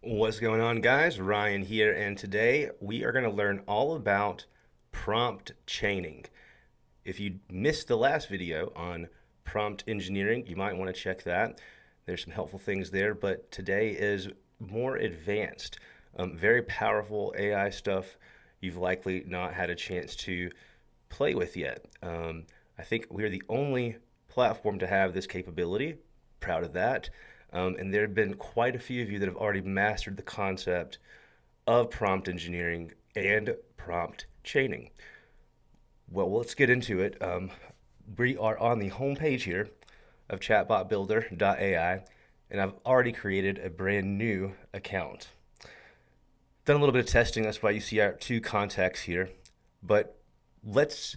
What's going on, guys? Ryan here, and today we are going to learn all about prompt chaining. If you missed the last video on prompt engineering, you might want to check that. There's some helpful things there, but today is more advanced, very powerful AI stuff you've likely not had a chance to play with yet. I think we're the only platform to have this capability. Proud of that. And there have been quite a few of you that have already mastered the concept of prompt engineering and prompt chaining. Well, let's get into it. We are on the homepage here of ChatbotBuilder.AI, and I've already created a brand new account. Done a little bit of testing, that's why you see our two contacts here. But let's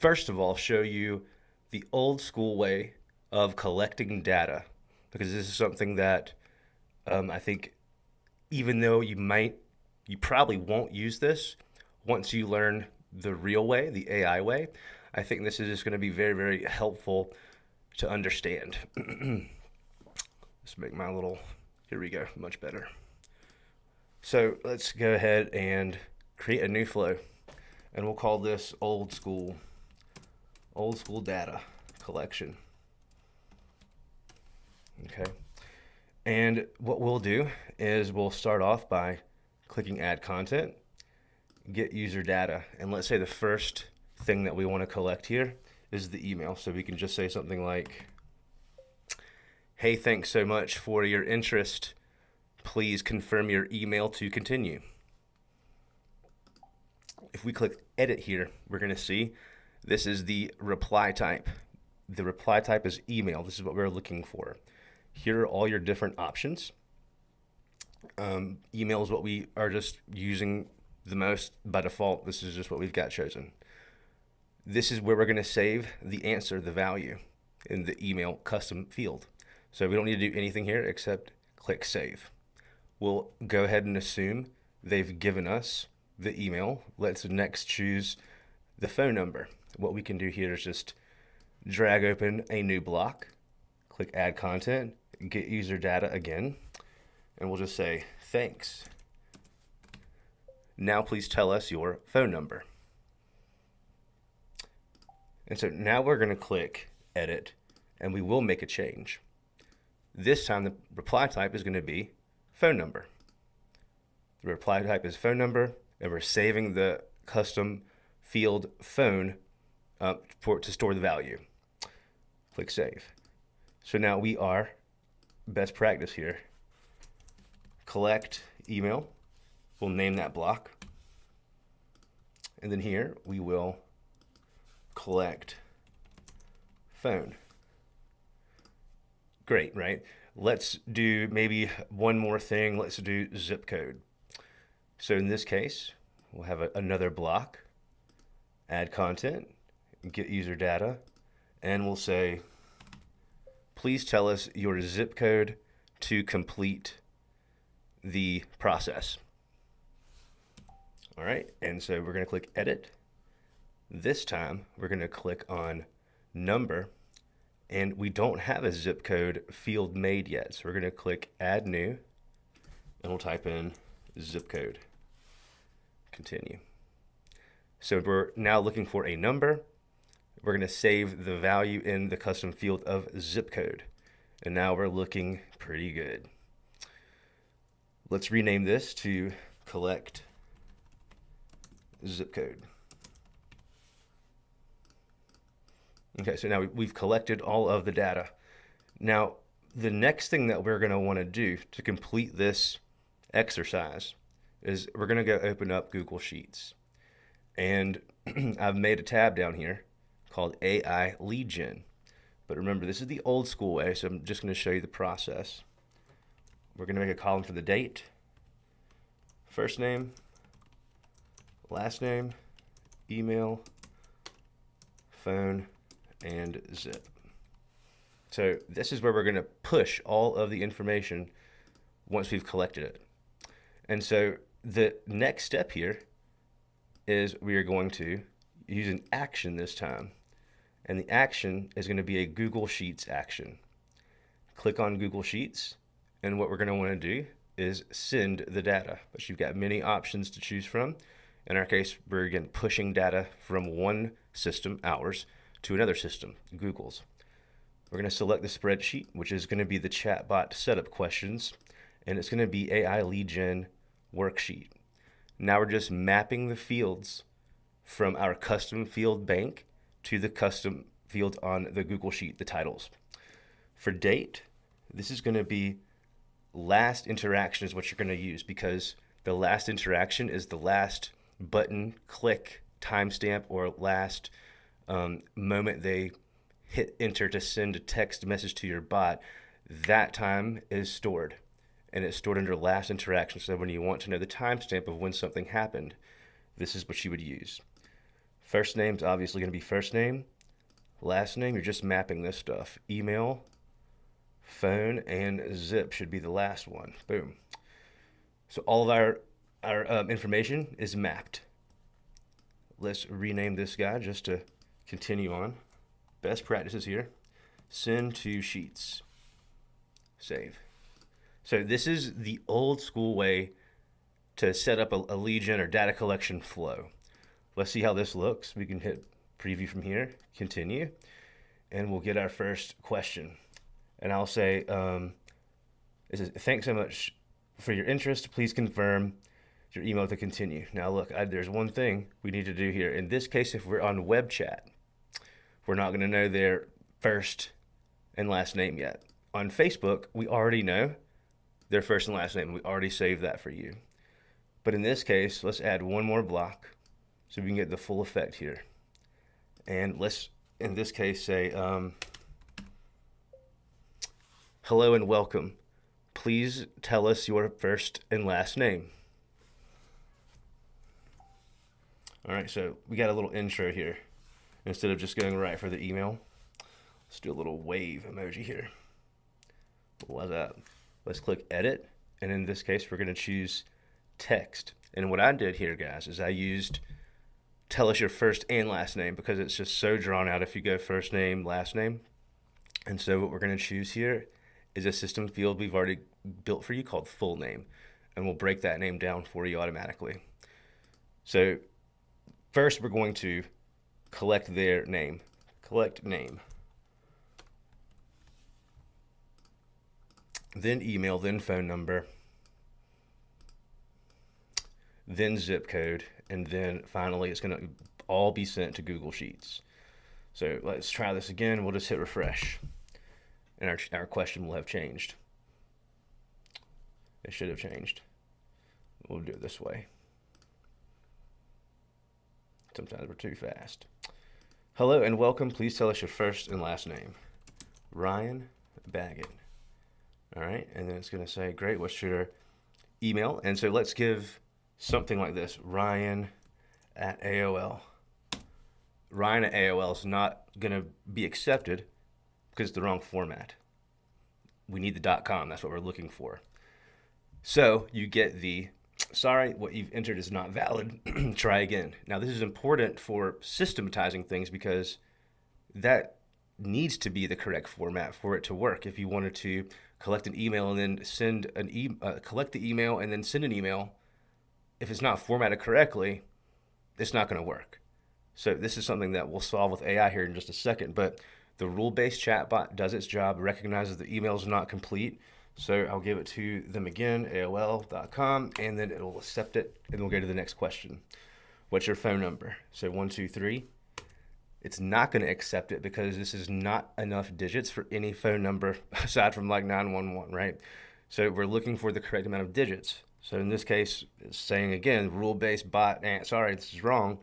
first of all show you the old school way of collecting data, because this is something that I think, even though you probably won't use this once you learn the real way, the AI way. I think this is just going to be very, very helpful to understand. Let's make my little, here we go, much better. So let's go ahead and create a new flow, and we'll call this old school data collection. Okay. And what we'll do is we'll start off by clicking add content, get user data. And let's say the first thing that we want to collect here is the email. So we can just say something like, hey, thanks so much for your interest. Please confirm your email to continue. If we click edit here, we're going to see this is the reply type. The reply type is email. This is what we're looking for. Here are all your different options. Email is what we are just using the most by default. This is just what we've got chosen. This is where we're going to save the answer, the value, in the email custom field. So we don't need to do anything here except click save. We'll go ahead and assume they've given us the email. Let's next choose the phone number. What we can do here is just drag open a new block, click add content, get user data again, and we'll just say, thanks. Now please tell us your phone number. And so now we're going to click edit, and we will make a change. This time the reply type is going to be phone number. The reply type is phone number, and we're saving the custom field phone to store the value. Click save. So now we are, best practice here, collect email. We'll name that block. And then here we will collect phone. Great, right? Let's do maybe one more thing. Let's do zip code. So in this case, we'll have another block, add content, get user data, and we'll say, please tell us your zip code to complete the process. All right, and so we're going to click edit. This time we're going to click on number, and we don't have a zip code field made yet. So we're going to click add new, and we'll type in zip code. Continue. So we're now looking for a number. We're going to save the value in the custom field of zip code. And now we're looking pretty good. Let's rename this to collect zip code. Okay, so now we've collected all of the data. Now, the next thing that we're going to want to do to complete this exercise is we're going to go open up Google Sheets. And I've made a tab down here called AI Lead Gen. But remember, this is the old school way, so I'm just going to show you the process. We're going to make a column for the date, first name, last name, email, phone, and zip. So this is where we're going to push all of the information once we've collected it. And so the next step here is we are going to use an action this time. And the action is going to be a Google Sheets action. Click on Google Sheets, and what we're going to want to do is send the data, but you've got many options to choose from. In our case, we're again pushing data from one system, ours, to another system, Google's. We're going to select the spreadsheet, which is going to be the chatbot setup questions, and it's going to be AI lead gen worksheet. Now we're just mapping the fields from our custom field bank to the custom field on the Google Sheet, the titles. For date, this is going to be last interaction is what you're going to use, because the last interaction is the last button click timestamp or last moment they hit enter to send a text message to your bot. That time is stored, and it's stored under last interaction. So when you want to know the timestamp of when something happened, this is what you would use. First name's obviously going to be first name. Last name, you're just mapping this stuff. Email, phone, and zip should be the last one. Boom. So all of our information is mapped. Let's rename this guy just to continue on. Best practices here. Send to Sheets. Save. So this is the old school way to set up a lead gen or data collection flow. Let's see how this looks. We can hit preview from here, continue, and we'll get our first question. And I'll say, it says, thanks so much for your interest. Please confirm your email to continue. Now look, there's one thing we need to do here. In this case, if we're on web chat, we're not going to know their first and last name yet. On Facebook, we already know their first and last name. We already saved that for you. But in this case, let's add one more block so we can get the full effect here. And let's, in this case, say, hello and welcome. Please tell us your first and last name. All right, so we got a little intro here. Instead of just going right for the email, let's do a little wave emoji here. What's that? Let's click edit. And in this case, we're going to choose text. And what I did here, guys, is I used tell us your first and last name because it's just so drawn out if you go first name, last name. And so what we're going to choose here is a system field we've already built for you called full name. And we'll break that name down for you automatically. So first, we're going to collect their name. Collect name. Then email, then phone number, then zip code, and then finally it's going to all be sent to Google Sheets. So let's try this again. We'll just hit refresh, and our question will have changed. It should have changed. We'll do it this way. Sometimes we're too fast. Hello and welcome. Please tell us your first and last name. Ryan Baggett. All right, and then it's going to say, great, what's your email? And so let's give something like this, Ryan at AOL. Ryan at AOL is not going to be accepted because it's the wrong format. We need the .com, that's what we're looking for. So you get the, sorry, what you've entered is not valid, try again. Now this is important for systematizing things because that needs to be the correct format for it to work. If you wanted to collect an email and then send collect the email and then send an email, if it's not formatted correctly, it's not going to work. So this is something that we'll solve with AI here in just a second, but the rule-based chatbot does its job, recognizes the email is not complete. So I'll give it to them again, AOL.com, and then it will accept it, and we'll go to the next question. What's your phone number? So 123. It's not going to accept it because this is not enough digits for any phone number aside from like 911, right? So we're looking for the correct amount of digits. So in this case, it's saying again, rule-based bot, sorry, this is wrong.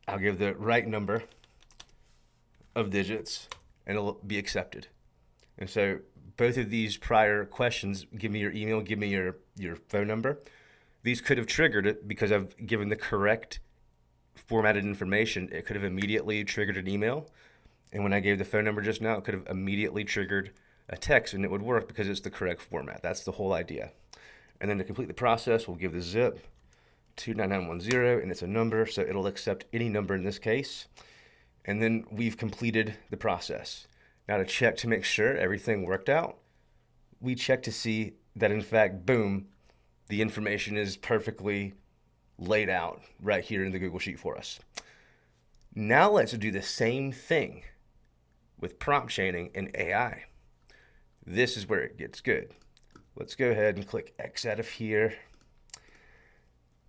I'll give the right number of digits and it'll be accepted. And so both of these prior questions, give me your email, give me your phone number. These could have triggered it because I've given the correct formatted information. It could have immediately triggered an email. And when I gave the phone number just now, it could have immediately triggered a text and it would work because it's the correct format. That's the whole idea. And then to complete the process, we'll give the zip 29910 and it's a number, so it'll accept any number in this case. And then we've completed the process. Now to check to make sure everything worked out, we check to see that in fact, boom, the information is perfectly laid out right here in the Google Sheet for us. Now let's do the same thing with prompt chaining in AI. This is where it gets good. Let's go ahead and click X out of here.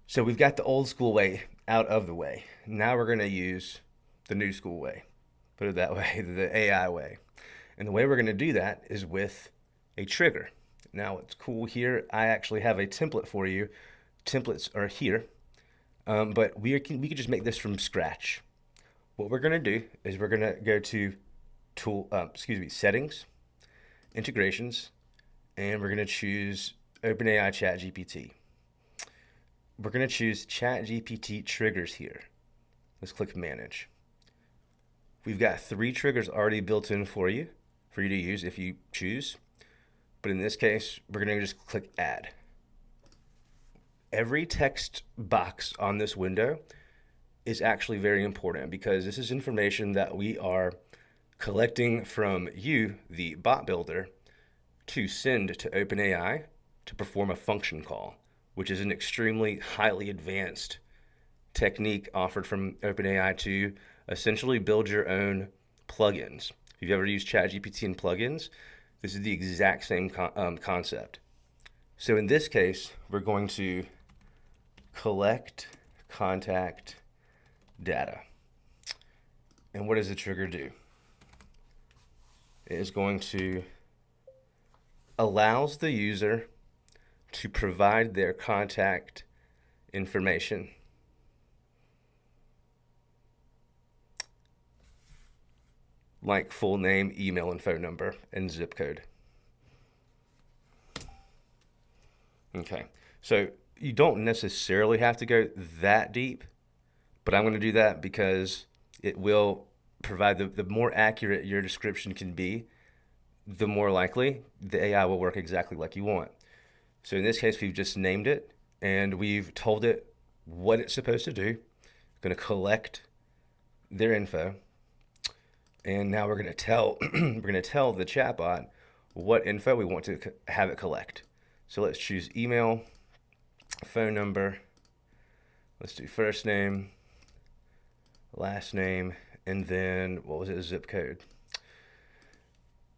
So we've got the old school way out of the way. Now we're going to use the new school way, put it that way, the AI way. And the way we're going to do that is with a trigger. Now what's cool here, I actually have a template for you. Templates are here, but we can just make this from scratch. What we're going to do is we're going to go to settings, integrations, and we're going to choose OpenAI ChatGPT. We're going to choose ChatGPT triggers here. Let's click manage. We've got 3 triggers already built in for you to use if you choose. But in this case, we're going to just click add. Every text box on this window is actually very important because this is information that we are collecting from you, the bot builder, to send to OpenAI to perform a function call, which is an extremely highly advanced technique offered from OpenAI to essentially build your own plugins. If you've ever used ChatGPT and plugins, this is the exact same concept. So in this case, we're going to collect contact data. And what does the trigger do? It is going to allows the user to provide their contact information. Like full name, email, and phone number, and zip code. Okay, so you don't necessarily have to go that deep, but I'm going to do that because it will provide the more accurate your description can be, the more likely the AI will work exactly like you want. So in this case, we've just named it and we've told it what it's supposed to do. It's going to collect their info. And now we're going to tell the chatbot what info we want to have it collect. So let's choose email, phone number. Let's do first name, last name, and then what was it? Zip code.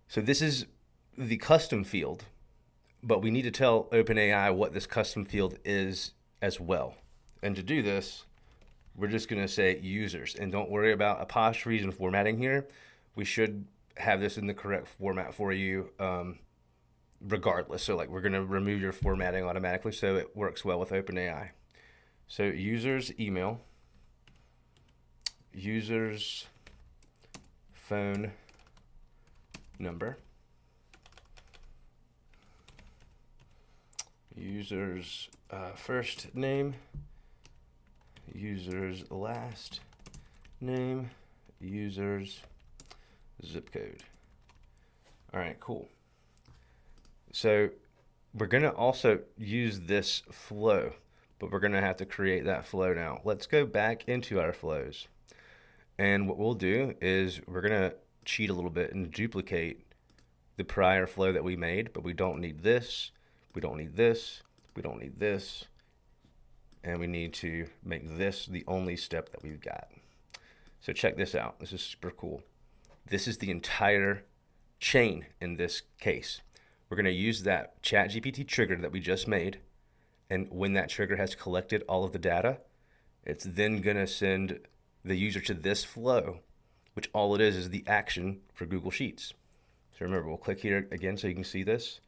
So this is the custom field, but we need to tell OpenAI what this custom field is as well. And to do this, we're just going to say users, and don't worry about apostrophes and formatting here. We should have this in the correct format for you regardless. So like we're going to remove your formatting automatically so it works well with OpenAI. So users email, users phone number, users first name, users last name, users zip code. All right, cool. So we're going to also use this flow, but we're going to have to create that flow now. Let's go back into our flows. And what we'll do is we're going to cheat a little bit and duplicate the prior flow that we made, but we don't need this. We don't need this. We don't need this. And we need to make this the only step that we've got. So check this out. This is super cool. This is the entire chain in this case. We're going to use that ChatGPT trigger that we just made. And when that trigger has collected all of the data, it's then going to send the user to this flow, which all it is the action for Google Sheets. So remember, we'll click here again so you can see this.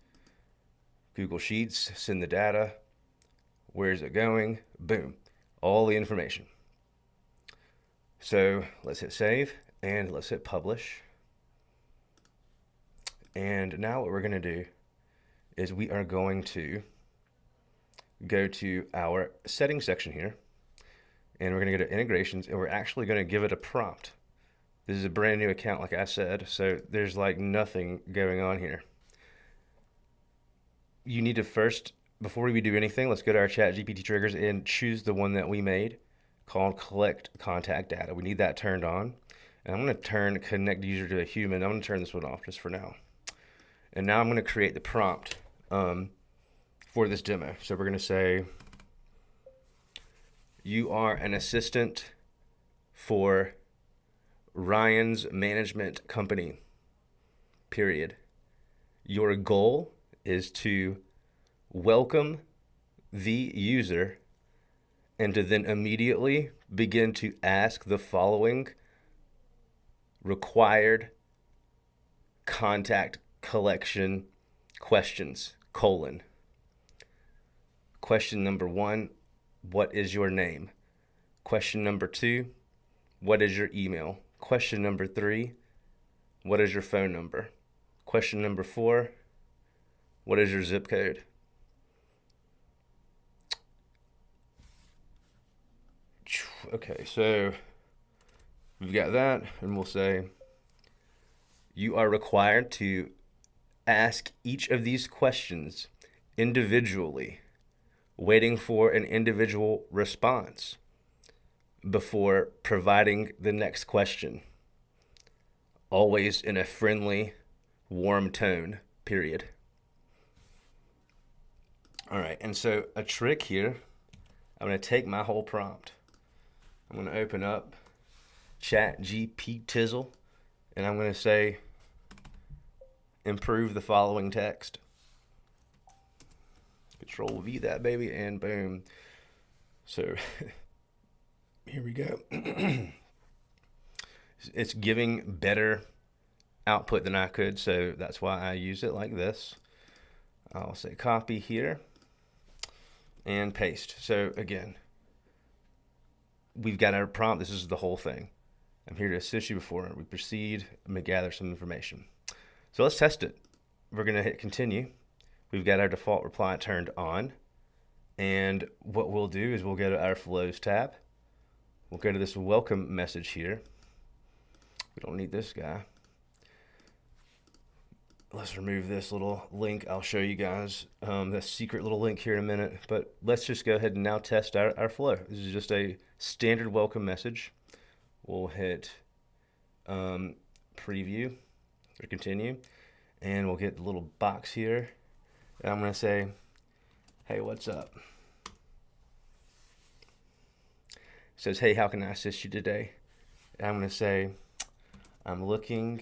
Google Sheets, send the data. Where is it going? Boom. All the information. So let's hit save and let's hit publish. And now what we're going to do is we are going to go to our settings section here, and we're going to go to integrations, and we're actually going to give it a prompt. This is a brand new account, like I said, so there's like nothing going on here. You need to first, before we do anything, let's go to our ChatGPT triggers and choose the one that we made called collect contact data. We need that turned on. And I'm going to turn connect user to a human. I'm going to turn this one off just for now. And now I'm going to create the prompt for this demo. So we're going to say, you are an assistant for Ryan's management company, period. Your goal is to welcome the user and to then immediately begin to ask the following required contact collection questions, colon. Question number 1, what is your name? Question number 2, what is your email? Question number 3, what is your phone number? Question number 4, what is your zip code? Okay, so we've got that, and we'll say, you are required to ask each of these questions individually, waiting for an individual response before providing the next question. Always in a friendly, warm tone, period. All right, and so a trick here, I'm going to take my whole prompt. I'm going to open up ChatGPT, and I'm going to say, improve the following text. Control V that baby, and boom. So here we go. It's giving better output than I could, so that's why I use it like this. I'll say copy here and paste. So again, we've got our prompt. This is the whole thing. I'm here to assist you before we proceed. I'm going to gather some information. So let's test it. We're going to hit continue. We've got our default reply turned on. And what we'll do is we'll go to our flows tab. We'll go to this welcome message here. We don't need this guy. Let's remove this little link. I'll show you guys the secret little link here in a minute. But let's just go ahead and now test our flow. This is just a standard welcome message. We'll hit preview or continue. And we'll get the little box here. And I'm going to say, hey, what's up? It says, hey, how can I assist you today? And I'm going to say, I'm looking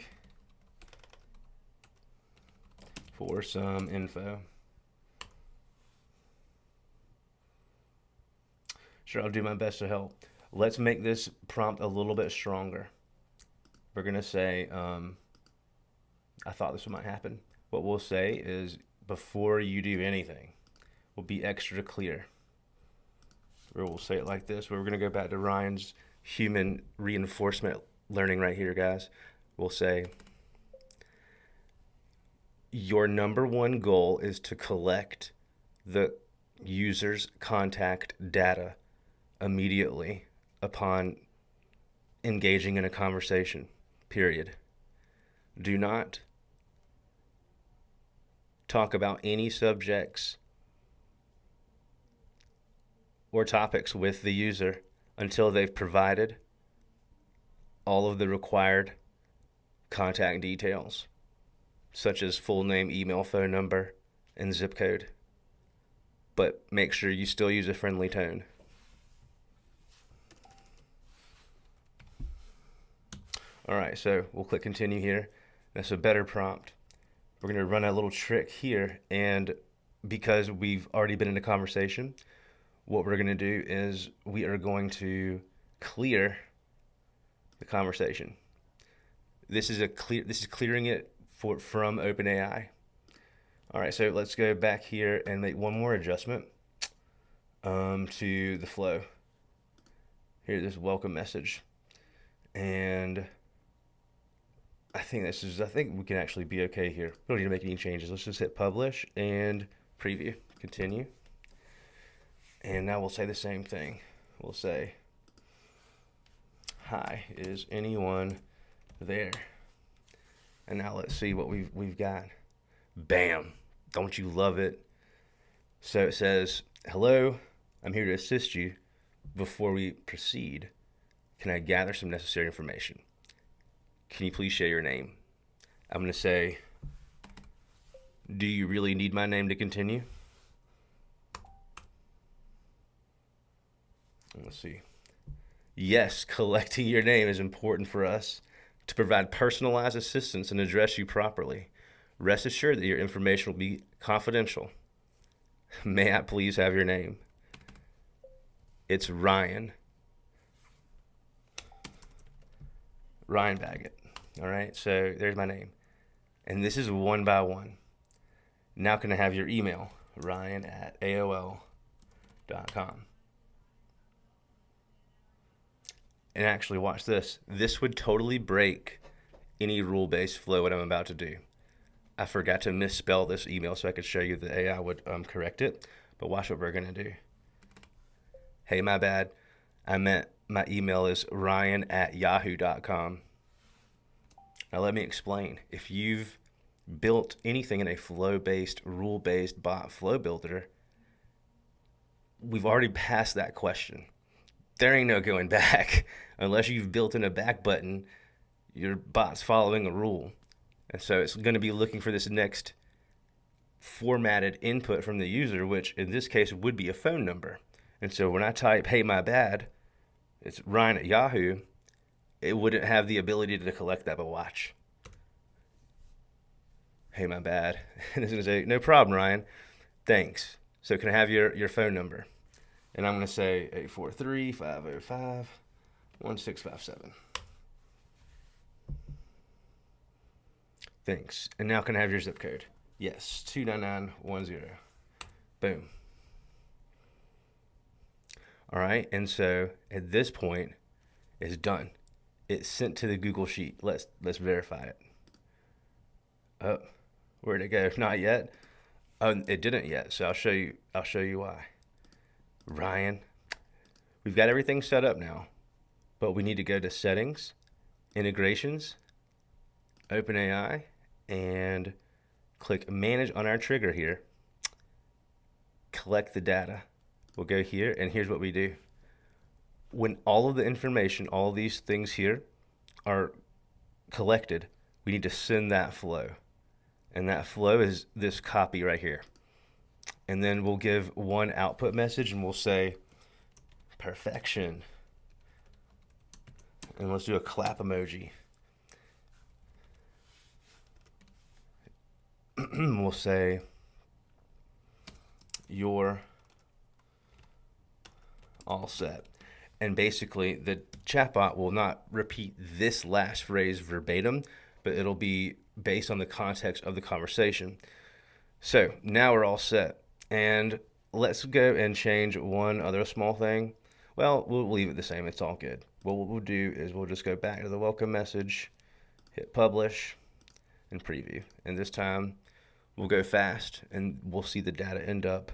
for some info. Sure, I'll do my best to help. Let's make this prompt a little bit stronger. We're going to say, I thought this might happen. What we'll say is, before you do anything, we'll be extra clear. Or we'll say it like this. We're going to go back to Ryan's human reinforcement learning right here, guys. We'll say, your number one goal is to collect the user's contact data immediately upon engaging in a conversation, period. Do not talk about any subjects or topics with the user until they've provided all of the required contact details, such as full name, email, phone number, and zip code. But make sure you still use a friendly tone. All right, so we'll click continue here. That's a better prompt. We're going to run a little trick here, and because we've already been in a conversation, what we're going to do is we are going to clear the conversation. This is clearing it from OpenAI. All right, so let's go back here and make one more adjustment to the flow. Here's this welcome message, and I think we can actually be okay here. We don't need to make any changes. Let's just hit publish and preview, continue. And now we'll say the same thing. We'll say, hi, is anyone there? And now let's see what we've got. Bam, don't you love it? So it says, hello, I'm here to assist you. Before we proceed, can I gather some necessary information? Can you please share your name? I'm going to say, do you really need my name to continue? Let's see. Yes, collecting your name is important for us to provide personalized assistance and address you properly. Rest assured that your information will be confidential. May I please have your name? It's Ryan. Ryan Baggett. All right, so there's my name. And this is one by one. Now can I have your email? Ryan@AOL.com. And actually, watch this. This would totally break any rule-based flow what I'm about to do. I forgot to misspell this email so I could show you the AI would correct it. But watch what we're going to do. Hey, my bad. I meant my email is ryan@yahoo.com. Now let me explain. If you've built anything in a flow-based, rule-based bot flow builder, we've already passed that question. There ain't no going back. Unless you've built in a back button, your bot's following a rule. And so it's going to be looking for this next formatted input from the user, which in this case would be a phone number. And so when I type, hey, my bad, it's Ryan at Yahoo, it wouldn't have the ability to collect that, but watch. Hey, my bad. And it's going to say, no problem, Ryan. Thanks. So can I have your phone number? And I'm going to say 843-505-1657. Thanks. And now can I have your zip code? Yes, 29910. Boom. All right, and so at this point, it's done. It's sent to the Google Sheet. Let's verify it. Oh, where'd it go? Not yet. Oh, it didn't yet. So I'll show you why. Ryan, we've got everything set up now, but we need to go to Settings, Integrations, OpenAI, and click Manage on our trigger here. Collect the data. We'll go here, and here's what we do. When all of the information, all these things here are collected, we need to send that flow. And that flow is this copy right here. And then we'll give one output message and we'll say, perfection. And let's do a clap emoji. We'll say, you're all set. And basically the chatbot will not repeat this last phrase verbatim, but it'll be based on the context of the conversation. So now we're all set. And let's go and change one other small thing. Well, we'll leave it the same. It's all good. What we'll do is we'll just go back to the welcome message, hit publish, and preview. And this time we'll go fast and we'll see the data end up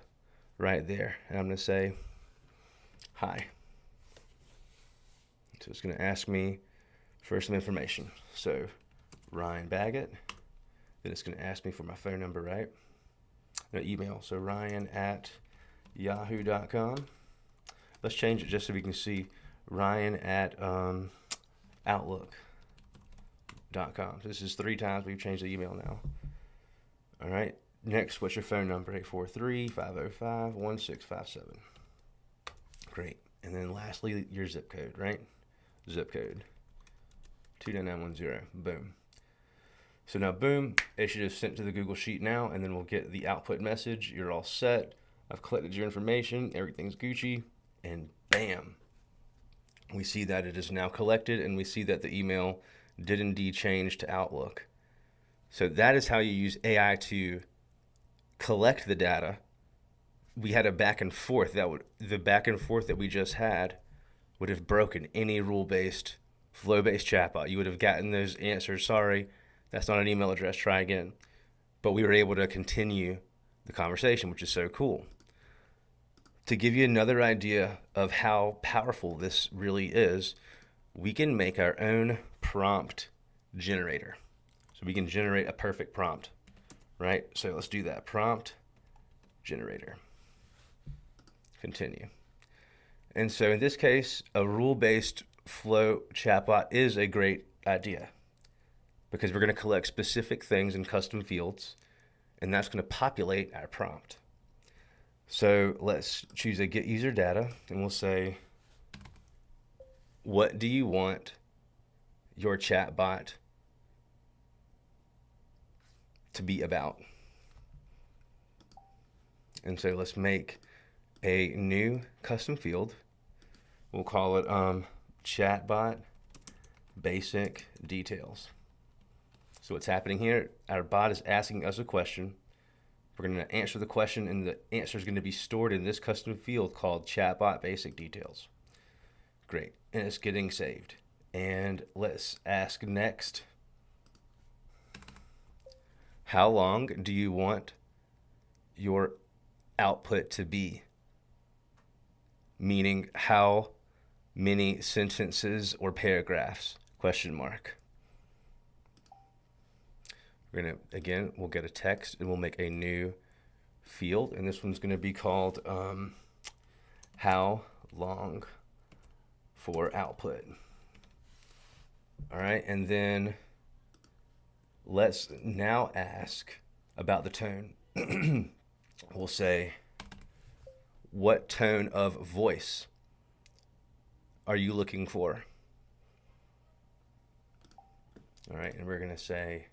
right there. And I'm going to say, hi. So it's going to ask me for some information. So Ryan Baggett. Then it's going to ask me for my phone number, right? No, email. So Ryan@yahoo.com. Let's change it just so we can see Ryan@outlook.com. This is 3 times we've changed the email now. All right. Next, what's your phone number? 843-505-1657. Great. And then lastly, your zip code, right? Zip code 29910. Boom. So now, boom, it should have sent to the Google Sheet now, and then we'll get the output message. You're all set. I've collected your information. Everything's Gucci. And bam, we see that it is now collected, and we see that the email did indeed change to Outlook. So that is how you use AI to collect the data. We had a back and forth. The back and forth that we just had would have broken any rule-based, flow-based chatbot. You would have gotten those answers. Sorry, that's not an email address. Try again. But we were able to continue the conversation, which is so cool. To give you another idea of how powerful this really is, we can make our own prompt generator. So we can generate a perfect prompt, right? So let's do that. Prompt generator. Continue. And so in this case, a rule-based flow chatbot is a great idea because we're going to collect specific things in custom fields, and that's going to populate our prompt. So let's choose a get user data, and we'll say What do you want your chatbot to be about? And so let's make a new custom field. We'll call it chatbot basic details. So what's happening here, our bot is asking us a question. We're going to answer the question, and the answer is going to be stored in this custom field called chatbot basic details. Great, and it's getting saved. And let's ask next, how long do you want your output to be? Meaning, how many sentences or paragraphs? Question mark. We're gonna, again, we'll get a text and we'll make a new field, and this one's gonna be called how long for output. All right, and then let's now ask about the tone. We'll say, what tone of voice are you looking for? All right, and we're gonna say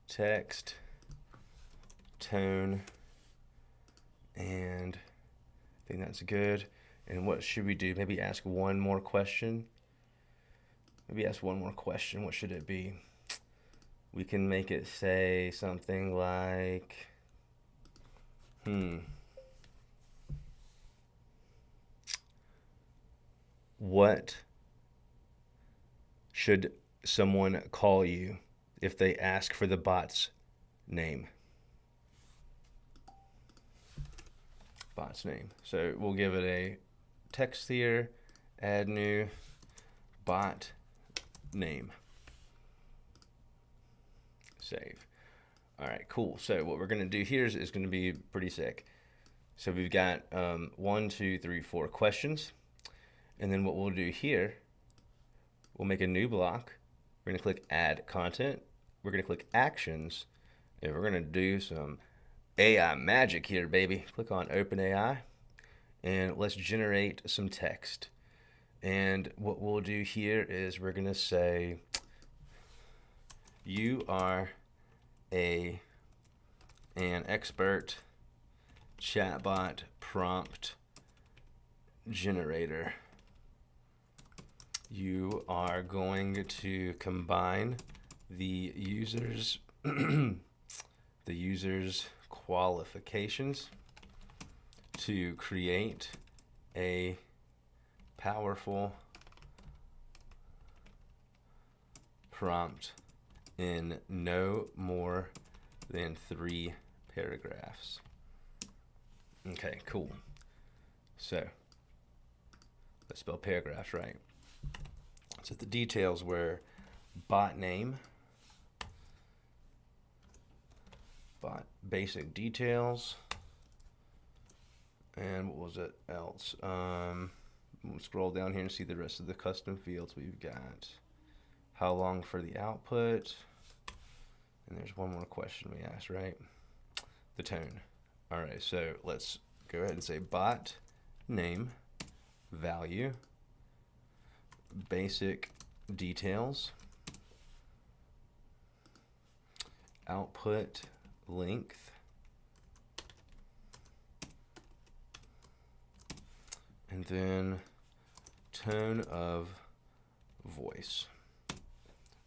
text, tone, and I think that's good. And what should we do? Maybe ask one more question. What should it be? We can make it say something like, what should someone call you if they ask for the bot's name? Bot's name. So we'll give it a text here, add new bot name. Save. All right, cool. So what we're going to do here is going to be pretty sick. So we've got 1, 2, 3, 4 questions. And then what we'll do here, we'll make a new block. We're going to click add content. We're going to click actions. And we're going to do some AI magic here, baby. Click on OpenAI. And let's generate some text. And what we'll do here is we're going to say, you are an expert chatbot prompt generator. You are going to combine the user's qualifications to create a powerful prompt in no more than 3 paragraphs. Okay, cool. So let's spell paragraphs right. So the details were bot name, bot basic details, and what was it else? We'll scroll down here and see the rest of the custom fields. We've got how long for the output, and there's one more question we asked, right? The tone. All right, so let's go ahead and say bot name, value, basic details, output length, and then tone of voice.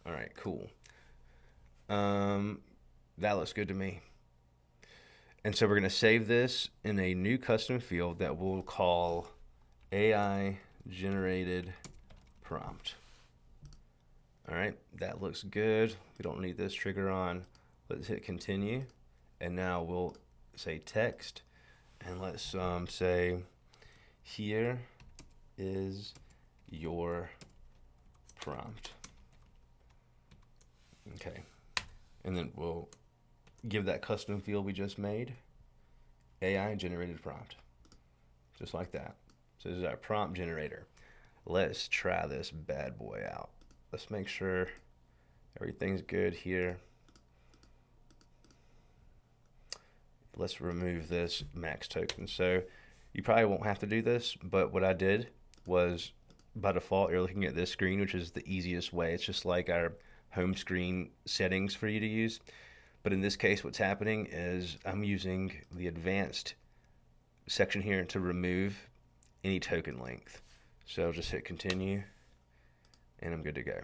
All right, cool. That looks good to me. And so we're going to save this in a new custom field that we'll call AI generated prompt. All right, that looks good. We don't need this trigger on. Let's hit continue. And now we'll say text, and let's say, here is your prompt. Okay, and then we'll give that custom field we just made AI generated prompt, just like that. So this is our prompt generator. Let's try this bad boy out. Let's make sure everything's good here. Let's remove this max token. So you probably won't have to do this, but what I did was by default, you're looking at this screen, which is the easiest way. It's just like our home screen settings for you to use. But in this case, what's happening is I'm using the advanced section here to remove any token length. So I'll just hit continue and I'm good to go.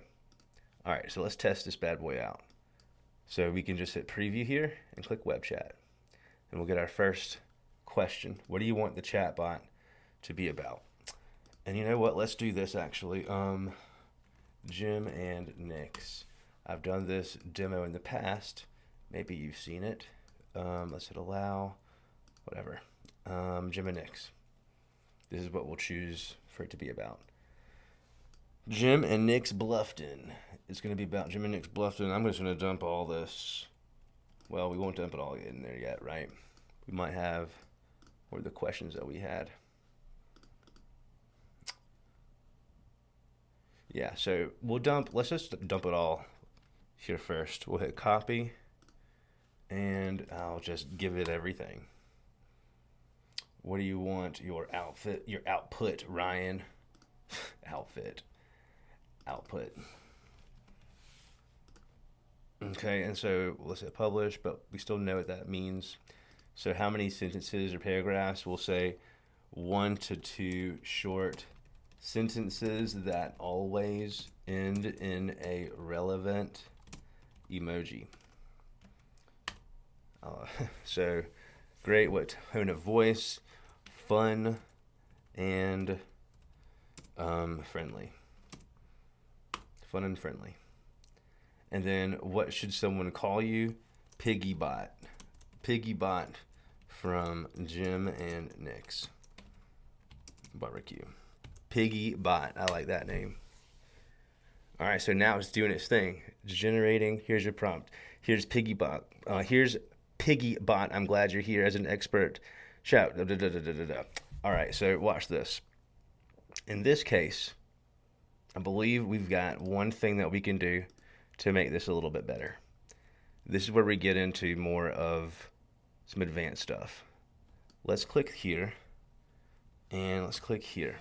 All right, so let's test this bad boy out. So we can just hit preview here and click web chat. And we'll get our first question. What do you want the chatbot to be about? And you know what? Let's do this actually. Jim and Nick's. I've done this demo in the past. Maybe you've seen it. Let's hit allow, whatever. Jim and Nick's. This is what we'll choose for it to be about. Jim and Nick's Bluffton. It's going to be about Jim and Nick's Bluffton. I'm just going to dump all this. Well, we won't dump it all in there yet, right? We might have, what are the questions that we had? Yeah, so let's just dump it all here first. We'll hit copy, and I'll just give it everything. What do you want your output, Ryan? Output. Okay, and so let's hit publish, but we still know what that means. So how many sentences or paragraphs? We'll say 1 to 2 short sentences that always end in a relevant emoji. So great, what tone of voice, fun, and friendly. Fun and friendly. And then what should someone call you? Piggybot. Piggybot from Jim and Nick's Barbecue. Piggybot. I like that name. All right, so now it's doing its thing. It's generating. Here's your prompt. Here's Piggybot. Here's Piggybot. I'm glad you're here as an expert. Shout. Da, da, da, da, da, da. All right, so watch this. In this case, I believe we've got one thing that we can do to make this a little bit better. This is where we get into more of some advanced stuff. Let's click here, and let's click here.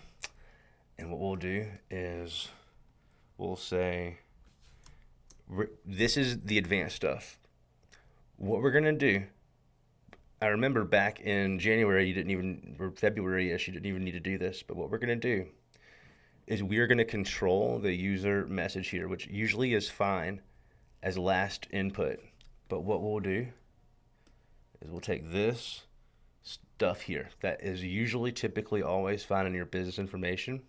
And what we'll do is we'll say, this is the advanced stuff. What we're gonna do, I remember back in January, or February-ish, you didn't even need to do this, but what we're gonna do is we're gonna control the user message here, which usually is fine as last input. But what we'll do is we'll take this stuff here that is usually typically always fine in your business information.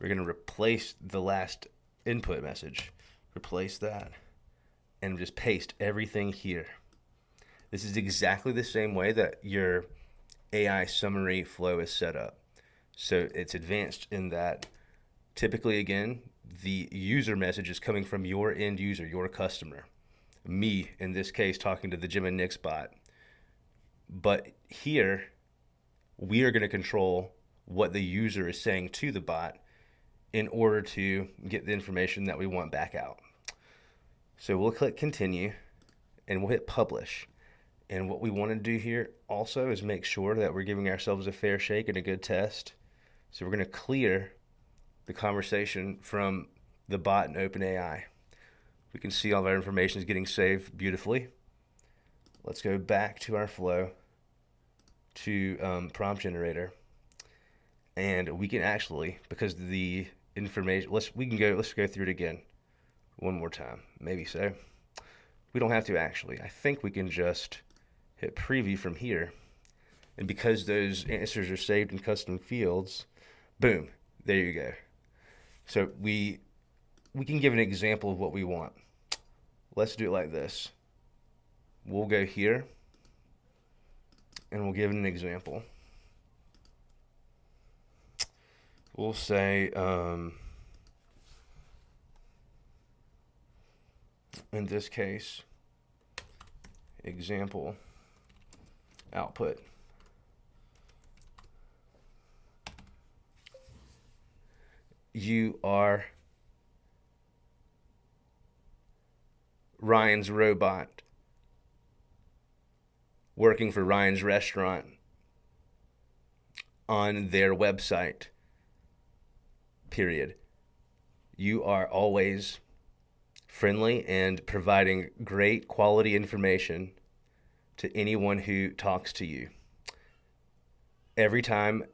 We're gonna replace the last input message, replace that, and just paste everything here. This is exactly the same way that your AI summary flow is set up. So it's advanced in that typically, again, the user message is coming from your end user, your customer. Me, in this case, talking to the Jim and Nick's bot. But here, we are going to control what the user is saying to the bot in order to get the information that we want back out. So we'll click continue and we'll hit publish. And what we want to do here also is make sure that we're giving ourselves a fair shake and a good test. So we're going to clear the conversation from the bot in OpenAI. We can see all of our information is getting saved beautifully. Let's go back to our flow to prompt generator. And we can actually, because the information, let's go through it again one more time. Maybe so. We don't have to actually. I think we can just hit preview from here. And because those answers are saved in custom fields, boom, there you go. So we can give an example of what we want. Let's do it like this. We'll go here and we'll give an example. We'll say, in this case, example output. You are Ryan's robot working for Ryan's restaurant on their website. period. You are always friendly and providing great quality information to anyone who talks to you. Every time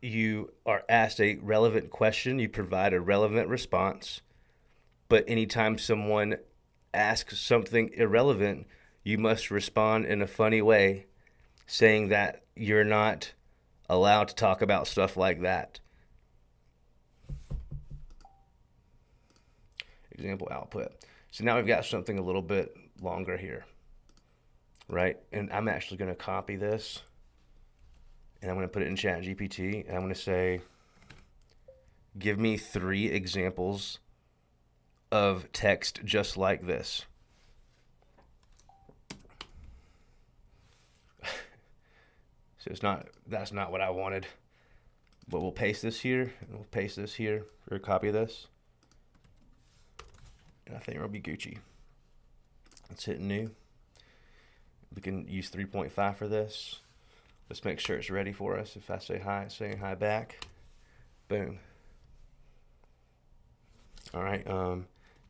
you are asked a relevant question, you provide a relevant response. But anytime someone asks something irrelevant, you must respond in a funny way, saying that you're not allowed to talk about stuff like that. Example output. So now we've got something a little bit longer here, right? And I'm actually going to copy this and I'm going to put it in ChatGPT and I'm going to say, give me 3 examples of text just like this. So that's not what I wanted. But we'll paste this here, and we'll paste this here, or copy this. And I think it'll be Gucci. Let's hit new. We can use 3.5 for this. Let's make sure it's ready for us. If I say hi, it's saying hi back. Boom. All right,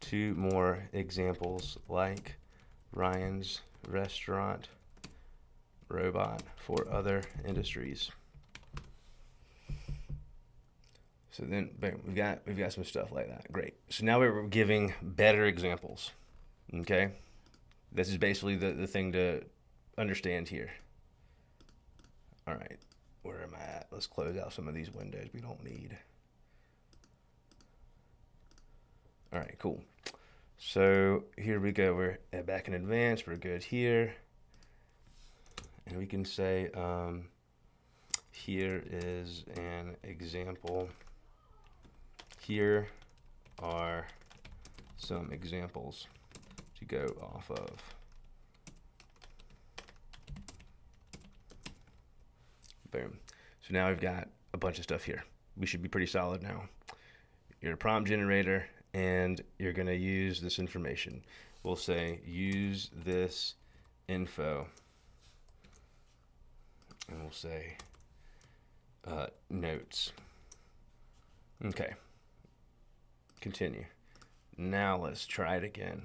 2 more examples like Ryan's restaurant robot for other industries. So then, boom, we've got some stuff like that. Great. So now we're giving better examples. Okay, this is basically the thing to understand here. All right, where am I at? Let's close out some of these windows we don't need. All right, cool. So here we go. We're back in advanced. We're good here. And we can say, here is an example. Here are some examples to go off of. Boom. So now we've got a bunch of stuff here. We should be pretty solid now. You're a prompt generator and you're going to use this information. We'll say use this info. And we'll say notes. Okay. Continue. Now let's try it again.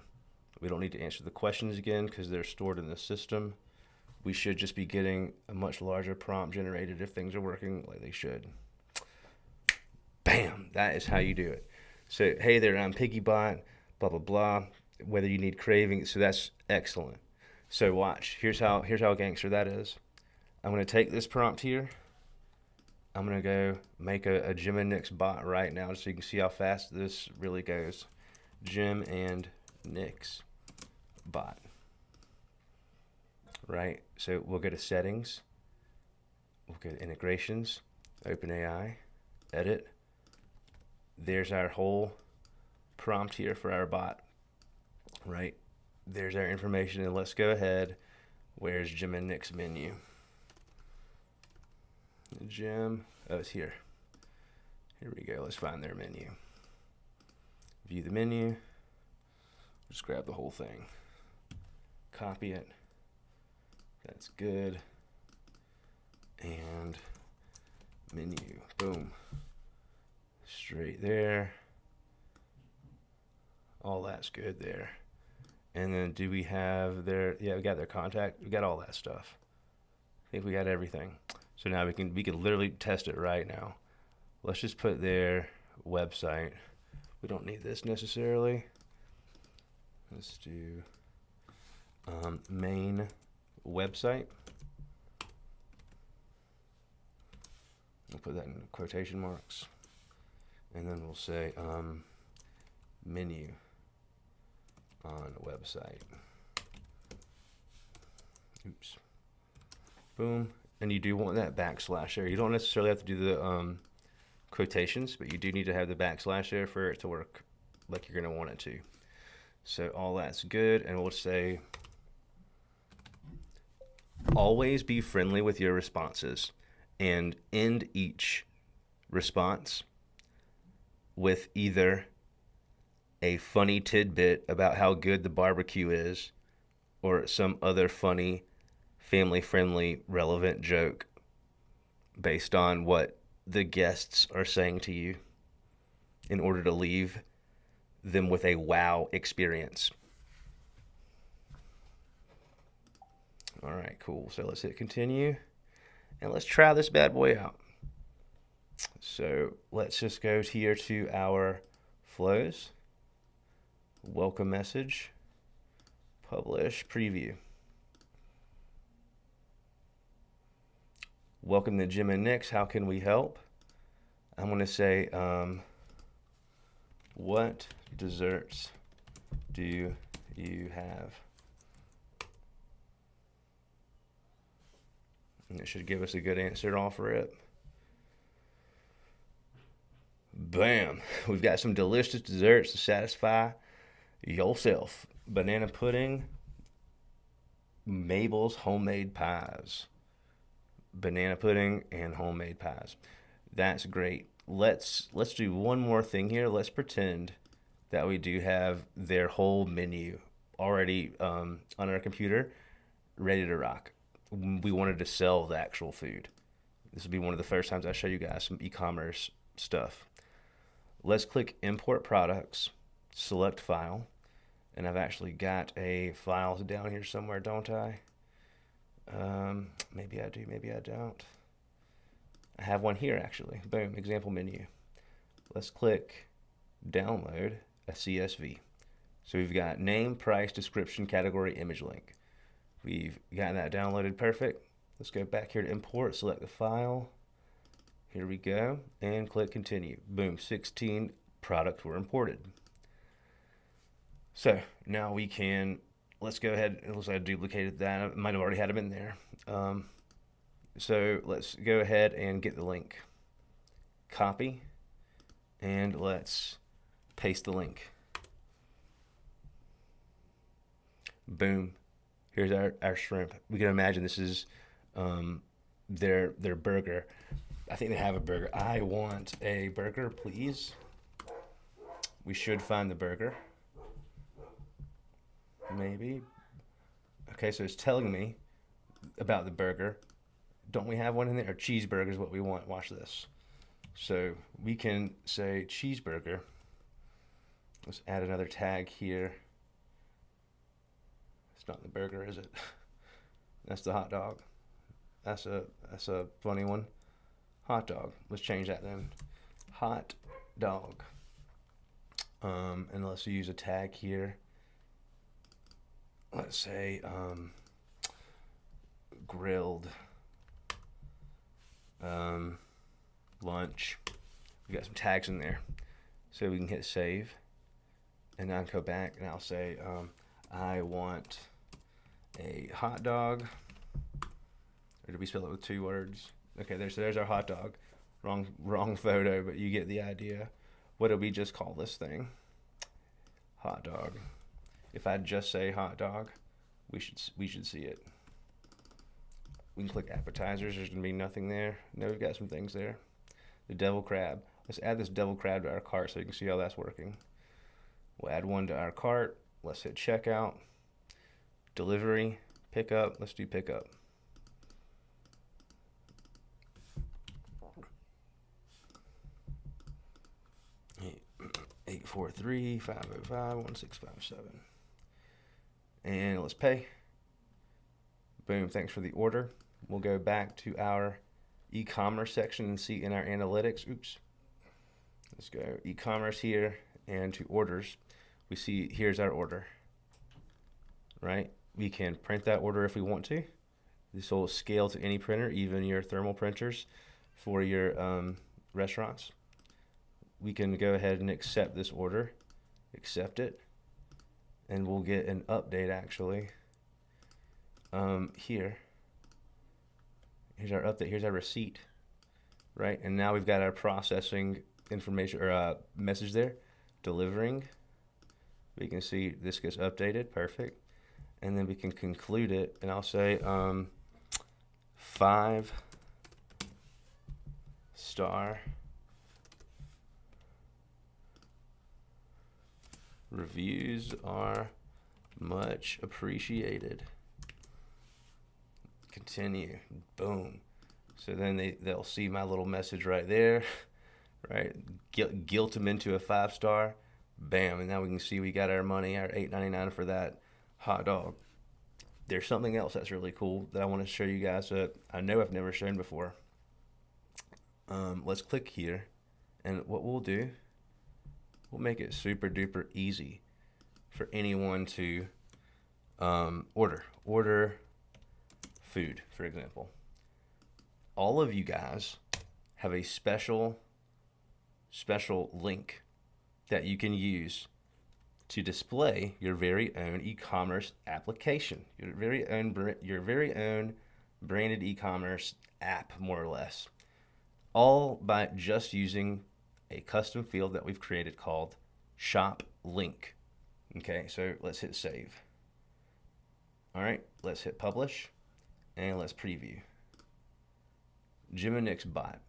We don't need to answer the questions again because they're stored in the system. We should just be getting a much larger prompt generated if things are working like they should. Bam! That is how you do it. So, hey there, I'm PiggyBot, blah, blah, blah, whether you need craving. So that's excellent. So watch. Here's how gangster that is. I'm going to take this prompt here. I'm going to go make a Jim and Nick's bot right now so you can see how fast this really goes. Jim and Nick's bot. Right? So we'll go to settings. We'll go to integrations, OpenAI, edit. There's our whole prompt here for our bot. Right? There's our information, and let's go ahead. Where's Jim and Nick's menu? Jim, oh, it's here. Here we go. Let's find their menu. View the menu. Just grab the whole thing. Copy it. That's good. And menu. Boom. Straight there. All that's good there. And then do we have their, yeah, we got their contact. We got all that stuff. I think we got everything. So now we can literally test it right now. Let's just put their website. We don't need this necessarily. Let's do main website. We'll put that in quotation marks. And then we'll say menu on website. Oops. Boom. And you do want that backslash there. You don't necessarily have to do the quotations, but you do need to have the backslash there for it to work like you're going to want it to. So all that's good. And we'll say, always be friendly with your responses and end each response with either a funny tidbit about how good the barbecue is or some other funny, family-friendly, relevant joke based on what the guests are saying to you. in order to leave them with a wow experience. All right, cool. So let's hit continue and let's try this bad boy out. So let's just go here to our flows, welcome message, publish, preview. Welcome to Jim and Nick's. How can we help? I'm going to say, what desserts do you have? And it should give us a good answer to offer it. Bam! We've got some delicious desserts to satisfy yourself. Banana pudding, Mabel's homemade pies. Banana pudding and homemade pies. That's great. Let's do one more thing here. Let's pretend that we do have their whole menu already on our computer, ready to rock. We wanted to sell the actual food. This will be one of the first times I show you guys some e-commerce stuff. Let's click import products, select file, and I've actually got a file down here somewhere, don't I? Maybe I do, maybe I don't. I have one here actually. Boom, example menu. Let's click download a CSV. So we've got name, price, description, category, image link. We've gotten that downloaded, perfect. Let's go back here to import, select the file. Here we go, and click continue. Boom, 16 products were imported. So now we can, let's go ahead, it looks like I duplicated that. I might have already had them in there. So let's go ahead and get the link. Copy, and let's paste the link. Boom. Here's our shrimp. We can imagine this is their burger. I think they have a burger. I want a burger, please. We should find the burger. Maybe. Okay, so it's telling me about the burger. Don't we have one in there? Or cheeseburger is what we want. Watch this. So we can say cheeseburger. Let's add another tag here. It's not the burger, is it? That's the hot dog. That's a funny one. Hot dog. Let's change that then. Hot dog. And let's use a tag here. Let's say grilled lunch. We got some tags in there. So we can hit save. And now I'll go back and I'll say I want a hot dog. Or did we spell it with 2 words? Okay, there's our hot dog. Wrong photo, but you get the idea. What do we just call this thing? Hot dog. If I just say hot dog, we should see it. We can click appetizers. There's gonna be nothing there. No, we've got some things there. The devil crab. Let's add this devil crab to our cart so you can see how that's working. We'll add one to our cart. Let's hit checkout. Delivery, pickup. Let's do pickup. Eight 843-505-1657. And let's pay. Boom, thanks for the order. We'll go back to our e-commerce section and see in our analytics. Oops. Let's go e-commerce here and to orders. We see here's our order, right? We can print that order if we want to. This will scale to any printer, even your thermal printers for your restaurants. We can go ahead and accept this order, accept it, and we'll get an update actually. Here's our update, here's our receipt, right? And now we've got our processing information or message there, delivering. We can see this gets updated, perfect. And then we can conclude it, and I'll say 5-star reviews are much appreciated. Continue. Boom. So then they'll see my little message right there. right? Guilt them into a 5-star, bam, and now we can see we got our money, our $8.99 for that hot dog. There's something else that's really cool that I want to show you guys that I know I've never shown before. Let's click here, and what we'll do, we'll make it super duper easy for anyone to order food, for example. All of you guys have a special link that you can use to display your very own e-commerce application, your very own branded e-commerce app, more or less, all by just using a custom field that we've created called shop link. Okay, so let's hit save. All right, let's hit publish and let's preview. Jim and Nick's bot.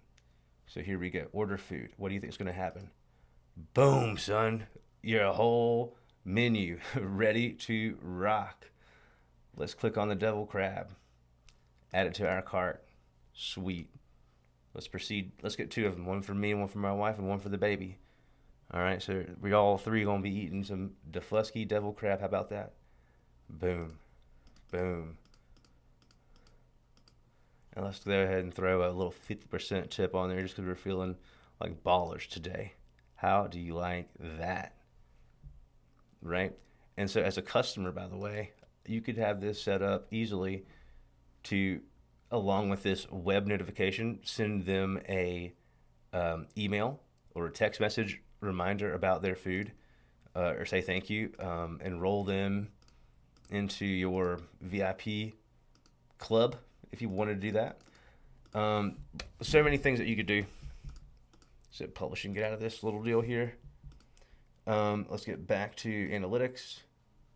So here we go. Order food. What do you think is going to happen? Boom, son. Your whole menu ready to rock. Let's click on the devil crab. Add it to our cart. Sweet. Let's proceed. Let's get 2 of them. One for me, one for my wife, and one for the baby. All right, so we all 3 going to be eating some Deflusky devil crab. How about that? Boom. Boom. And let's go ahead and throw a little 50% tip on there just because we're feeling like ballers today. How do you like that? Right? And so as a customer, by the way, you could have this set up easily to, along with this web notification, send them a email or a text message reminder about their food, or say thank you, enroll them into your VIP club if you want to do that. So many things that you could do. So publish and get out of this little deal here. Let's get back to analytics.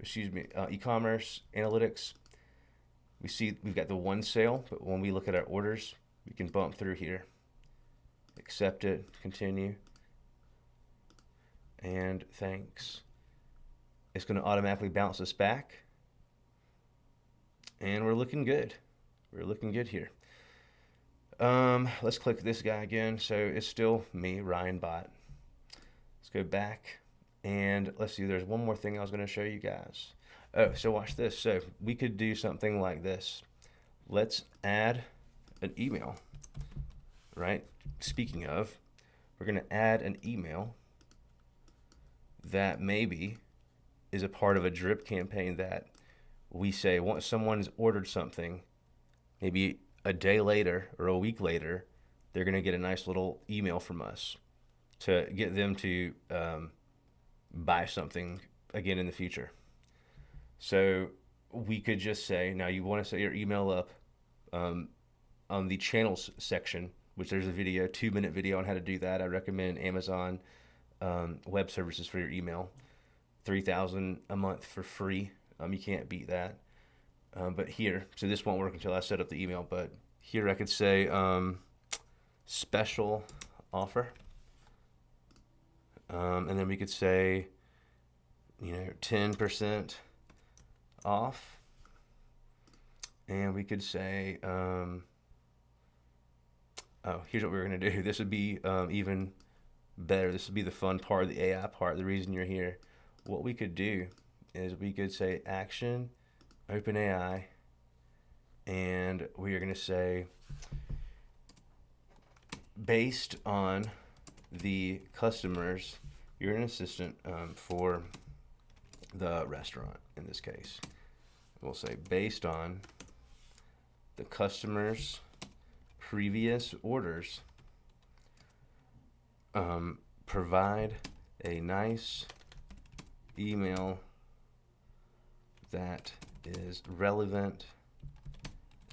E-commerce analytics. We see we've got the one sale, but when we look at our orders, we can bump through here. Accept it, continue, and thanks. It's going to automatically bounce us back, and we're looking good. We're looking good here. Let's click this guy again. So it's still me, Ryan Bot. Let's go back and let's see. There's one more thing I was going to show you guys. Oh, so watch this. So we could do something like this. Let's add an email, right? Speaking of, we're going to add an email that maybe is a part of a drip campaign that we say once someone's ordered something, maybe a day later or a week later, they're going to get a nice little email from us to get them to buy something again in the future. So we could just say, now you want to set your email up on the channels section, which there's a video, 2-minute video on how to do that. I recommend Amazon Web Services for your email. $3,000 a month for free. You can't beat that. But here, so this won't work until I set up the email, but here I could say special offer. And then we could say, 10% off. And we could say, here's what we're going to do. This would be even better. This would be the fun part, the AI part, the reason you're here. What we could do is we could say action, OpenAI, and we are going to say, based on the customers, you're an assistant for the restaurant in this case. We'll say based on the customer's previous orders, provide a nice email that is relevant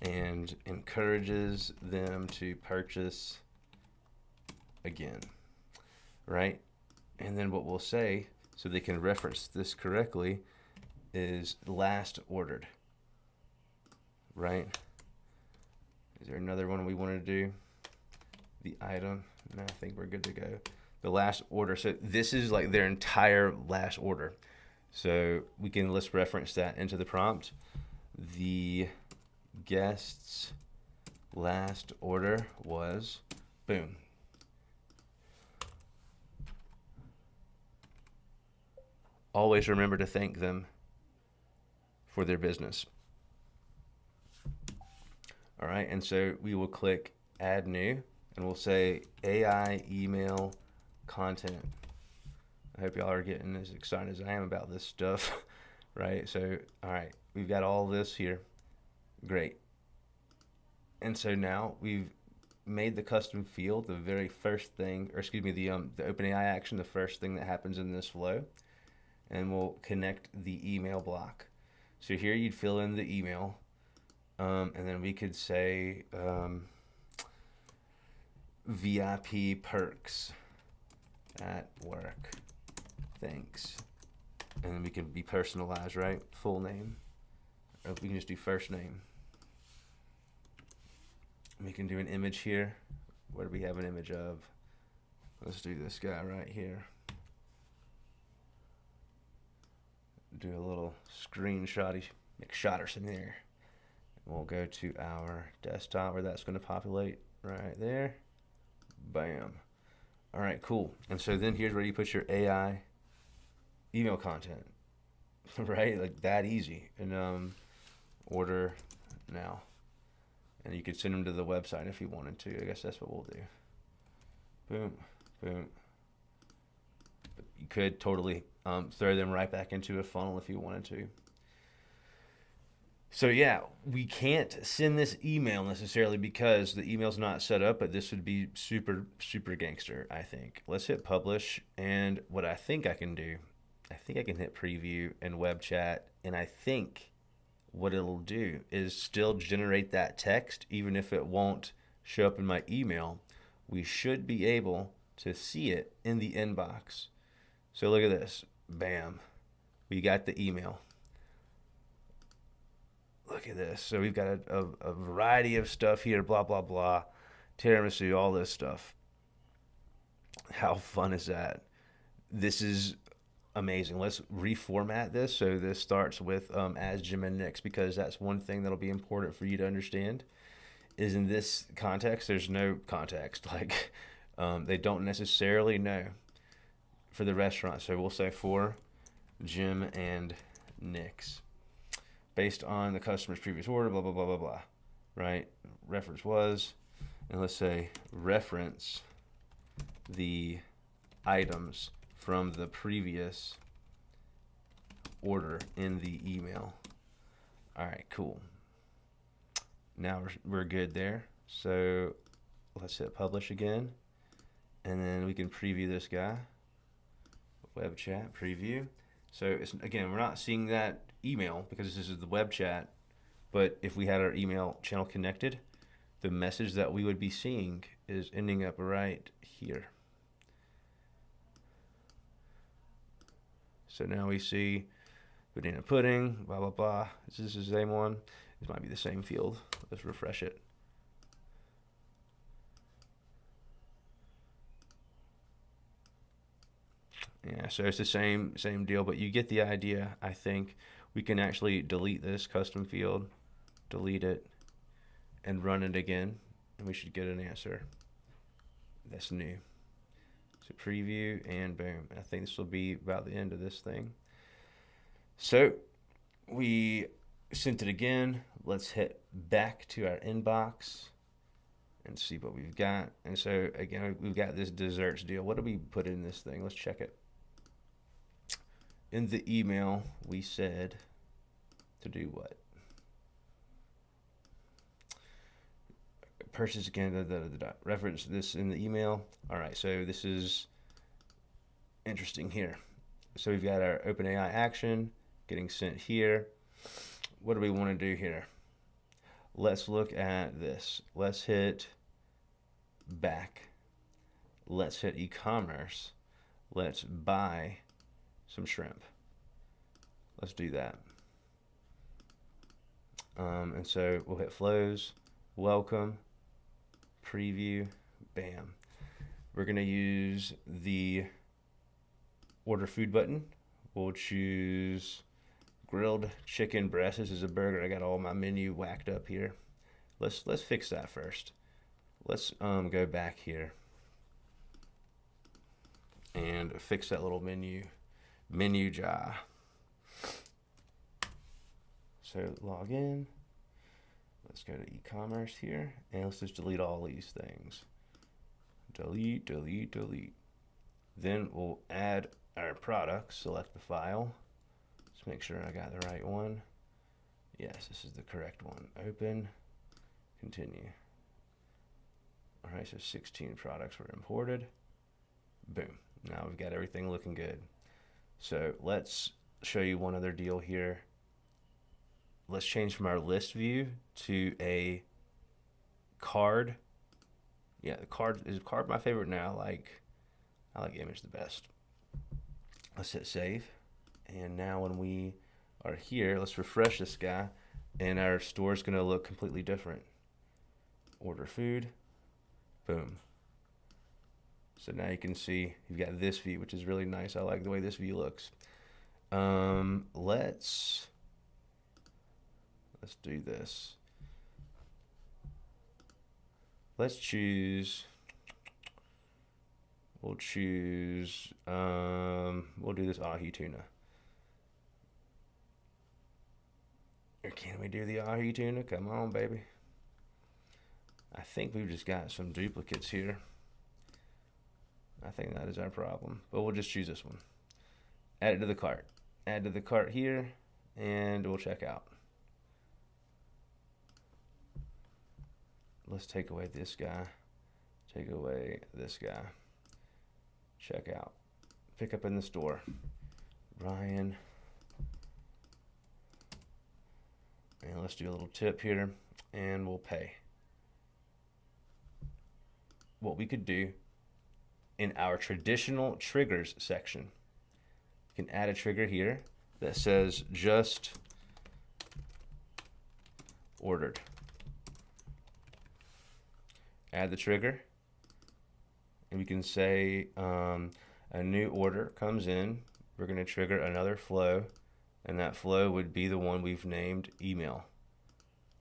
and encourages them to purchase again, right? And then what we'll say, so they can reference this correctly, is last ordered, right? Is there another one we want to do? The item? No, I think we're good to go. The last order. So this is like their entire last order. So let's reference that into the prompt. The guest's last order was, boom. always remember to thank them for their business. All right, and so we will click add new and we'll say AI email content. I hope y'all are getting as excited as I am about this stuff, right? So, all right, we've got all this here. Great. And so now we've made the custom field the very first thing, or excuse me, the OpenAI action, the first thing that happens in this flow, and we'll connect the email block. So here you'd fill in the email, and then we could say VIP perks at work. Thanks. And then we can be personalized, right? Full name. Or we can just do first name. We can do an image here. What do we have an image of? Let's do this guy right here. Do a little screenshotty McShotterson there. We'll go to our desktop where that's going to populate right there. Bam. All right, cool. And so then here's where you put your AI email content, right? Like that easy. And order now. And you could send them to the website if you wanted to. I guess that's what we'll do. Boom, boom. But you could totally throw them right back into a funnel if you wanted to. So yeah, we can't send this email necessarily because the email's not set up, but this would be super, super gangster, I think. Let's hit publish, and what I think I can do, I think I can hit preview and web chat, and I think what it'll do is still generate that text, even if it won't show up in my email. We should be able to see it in the inbox. So look at this, bam, we got the email. Look at this. So we've got a variety of stuff here, blah, blah, blah, tiramisu, all this stuff. How fun is that? This is amazing. Let's reformat this. So this starts with as Jim and Nick's, because that's one thing that'll be important for you to understand is in this context, there's no context. Like they don't necessarily know for the restaurant. So we'll say for Jim and Nick's, based on the customer's previous order, blah, blah, blah, blah, blah, right? Reference was, and let's say reference the items from the previous order in the email. All right, cool. Now we're good there. So let's hit publish again, and then we can preview this guy. Web chat preview. So it's, again, we're not seeing that email because this is the web chat, but if we had our email channel connected, the message that we would be seeing is ending up right here. So now we see banana pudding, blah, blah, blah. Is this the same one? This might be the same field. Let's refresh it. Yeah, so it's the same deal, but you get the idea, I think. We can actually delete this custom field, delete it, and run it again, and we should get an answer. That's new. So preview, and boom. I think this will be about the end of this thing. So we sent it again. Let's hit back to our inbox and see what we've got. And so again, we've got this desserts deal. What did we put in this thing? Let's check it. In the email, we said to do what? Purchase again, reference this in the email. All right, so this is interesting here. So we've got our OpenAI action getting sent here. What do we want to do here? Let's look at this. Let's hit back. Let's hit e-commerce. Let's buy some shrimp. Let's do that. And so we'll hit flows, welcome, preview, bam. We're gonna use the order food button. We'll choose grilled chicken breast. This is a burger. I got all my menu whacked up here. Let's fix that first. Let's go back here and fix that little menu menu jar. So log in. Let's go to e-commerce here, and let's just delete all these things. Delete, delete, delete. Then we'll add our product, select the file. Let's make sure I got the right one. Yes, this is the correct one. Open, continue. All right, so 16 products were imported. Boom. Now we've got everything looking good. So let's show you one other deal here. Let's change from our list view to a card. Yeah, the card is my favorite now. I like image the best. Let's hit save. And now when we are here, let's refresh this guy, and our store is going to look completely different. Order food. Boom. So now you can see you've got this view, which is really nice. I like the way this view looks. Let's do this. Let's choose. We'll choose. We'll do this ahi tuna. Or can we do the ahi tuna? Come on, baby. I think we've just got some duplicates here. I think that is our problem. But we'll just choose this one. Add it to the cart. Add to the cart here, and we'll check out. Let's take away this guy. Take away this guy. Check out. Pick up in the store. Ryan. And let's do a little tip here, and we'll pay. What we could do in our traditional triggers section, you can add a trigger here that says just ordered. Add the trigger, and we can say a new order comes in. We're going to trigger another flow, and that flow would be the one we've named email,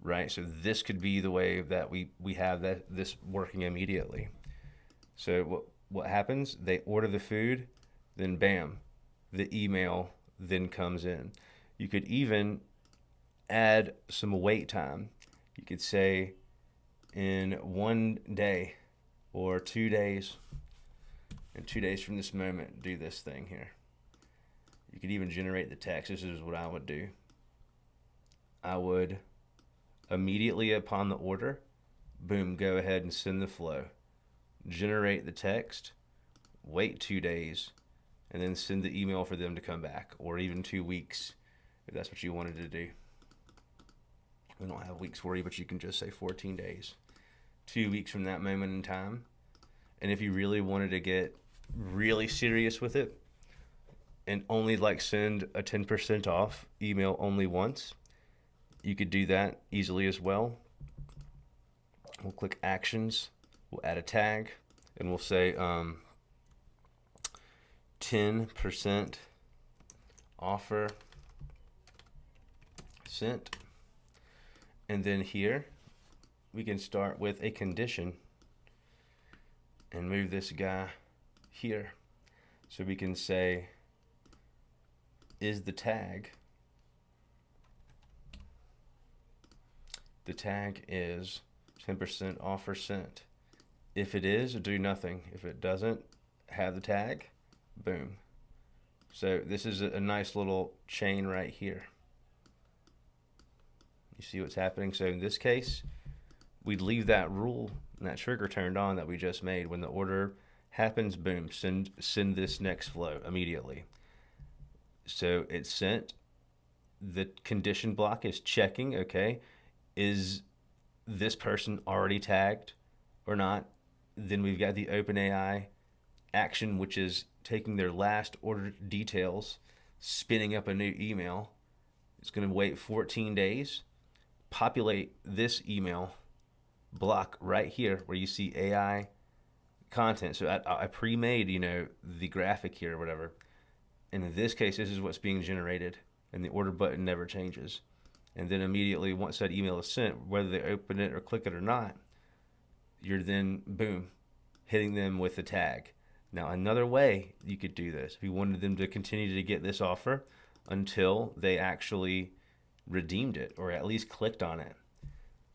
right? So this could be the way that we have this working immediately. So what happens? They order the food, then bam, the email then comes in. You could even add some wait time. You could say in 1 day or 2 days, and 2 days from this moment, do this thing here. You could even generate the text. This is what I would do. I would immediately upon the order, boom, go ahead and send the flow. Generate the text, wait 2 days, and then send the email for them to come back, or even 2 weeks if that's what you wanted to do. We don't have weeks for you, but you can just say 14 days. 2 weeks from that moment in time. And if you really wanted to get really serious with it and only send a 10% off email only once, you could do that easily as well. We'll click actions. We'll add a tag, and we'll say 10% offer sent. And then here, we can start with a condition and move this guy here. So we can say, is the tag is 10% offer sent. If it is, do nothing. If it doesn't have the tag, boom. So this is a nice little chain right here. You see what's happening? So in this case, we'd leave that rule and that trigger turned on that we just made. When the order happens, boom, send this next flow immediately. So it's sent. The condition block is checking, okay, is this person already tagged or not? Then we've got the OpenAI action, which is taking their last order details, spinning up a new email. It's going to wait 14 days, populate this email block right here where you see AI content. So I pre-made, the graphic here or whatever. And in this case, this is what's being generated, and the order button never changes. And then immediately, once that email is sent, whether they open it or click it or not, you're then, boom, hitting them with the tag. Now, another way you could do this, if you wanted them to continue to get this offer until they actually redeemed it or at least clicked on it,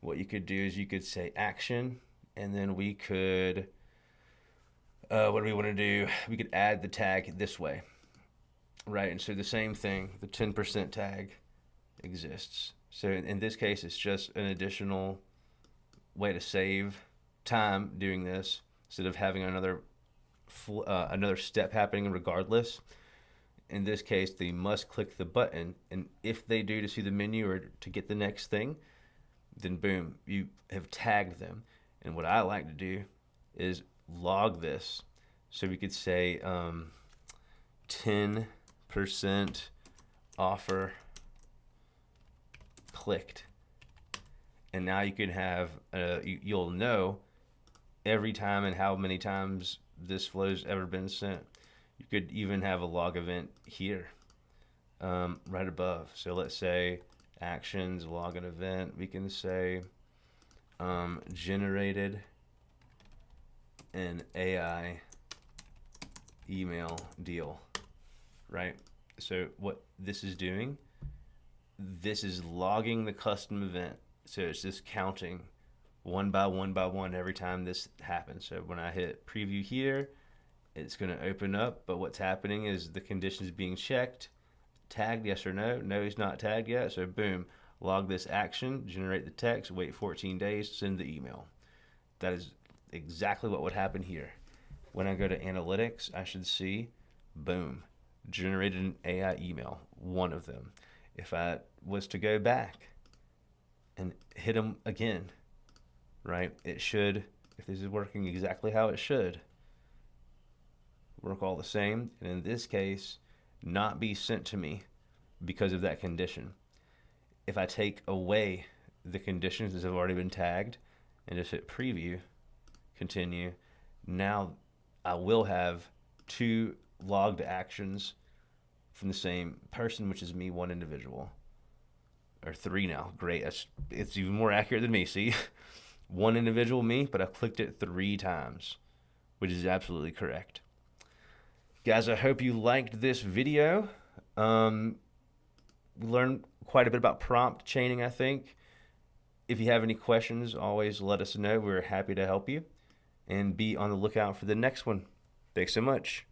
what you could do is you could say action, and then we could, what do we want to do? We could add the tag this way, right? And so the same thing, the 10% tag exists. So in this case, it's just an additional way to save time doing this instead of having another step happening regardless. In this case, they must click the button, and if they do to see the menu or to get the next thing, then boom, you have tagged them. And what I like to do is log this. So we could say 10% offer clicked. And now you can have, you'll know every time and how many times this flow's ever been sent. You could even have a log event here, right above. So let's say actions, log an event. We can say generated an AI email deal, right? So what this is doing, this is logging the custom event. So it's just counting one by one every time this happens. So when I hit preview here, it's going to open up, but what's happening is the condition is being checked, tagged yes or no. No, he's not tagged yet. So boom, log this action, generate the text, wait 14 days, send the email. That is exactly what would happen here. When I go to analytics, I should see, boom, generated an AI email, one of them. If I was to go back and hit them again, right, it should, if this is working exactly how it should, work all the same, and in this case, not be sent to me because of that condition. If I take away the conditions that have already been tagged and just hit preview, continue, now I will have 2 logged actions from the same person, which is me, one individual, or 3 now. Great, it's even more accurate than me. See, one individual, me, but I clicked it 3 times, which is absolutely correct. Guys, I hope you liked this video. We learned quite a bit about prompt chaining, I think. If you have any questions, always let us know. We're happy to help you. And be on the lookout for the next one. Thanks so much.